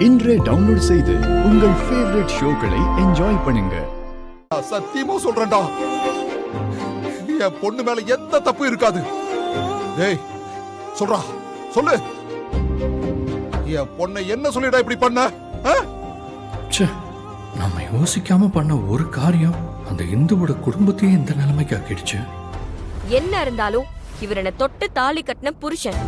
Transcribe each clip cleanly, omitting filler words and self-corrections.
இன்றே டவுன்லோட் செய்து உங்கள் ஃபேவரட் ஷோக்களை என்ஜாய் பண்ணுங்க. சத்தியமா சொல்றேன்டா, என் பொண்ணு மேல எந்த தப்பு இருக்காது. டேய் சொல்றா, சொல்லு, என் பொண்ணை என்ன சொல்லிடா இப்படி பண்ண? நம்ம யோசிக்காம பண்ண ஒரு காரியம் அந்த இந்துவோட குடும்பத்தையே இந்த நிலைமைக்கு ஆக்கிடுச்சு. என்ன இருந்தாலும் இவர் என்ன தொட்டு தாலி கட்டின புருஷன்.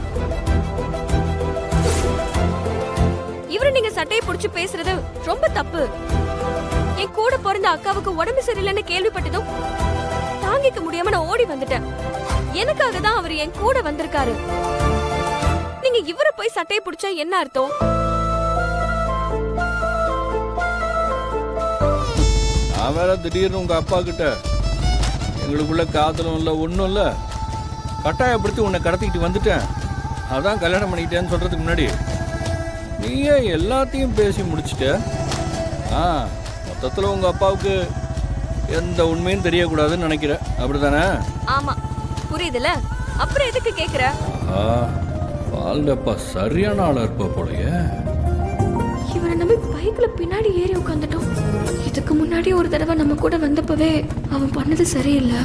இவரு நீங்க சட்டையை புடிச்சு பேசுறது ரொம்ப தப்பு. என் கூட பிறந்த அக்காவுக்கு உடம்பு சரியில்லைன்னு கேள்விப்பட்டதும் தாங்கிக்க முடியாம நான் ஓடி வந்துட்டேன். எனக்காக தான் அவர் என் கூட வந்திருக்காரு. நீங்க இவரை போய் சட்டையை புடிச்சா என்ன அர்த்தம்? நான் வேற திடீர்னு உங்க அப்பா கிட்ட எங்களுக்குள்ள காதலும் இல்லை ஒன்றும் இல்லை, கட்டாயப்படுத்தி உன்னை கடத்திக்கிட்டு வந்துட்டேன், அதான் கல்யாணம் பண்ணிக்கிட்டேன்னு சொல்றதுக்கு முன்னாடி நீயே எல்லாத்தையும் பேசி முடிச்சுட்ட. மொத்தத்தில் உங்க அப்பாவுக்கு எந்த உண்மையும் தெரியக்கூடாதுன்னு நினைக்கிற, அப்படிதானே? ஆமா, புரியுதுல. அப்புறம் எதுக்கு கேக்குற? பால்டப்பா சரியான ஆளா இருப்பா போலயே. இவரை நம்ம பைக்ல பின்னாடி ஏறி உட்காந்துட்டோம். இதுக்கு முன்னாடி ஒரு தடவை நம்ம கூட வந்தப்பவே அவன் பண்ணது சரியில்லை.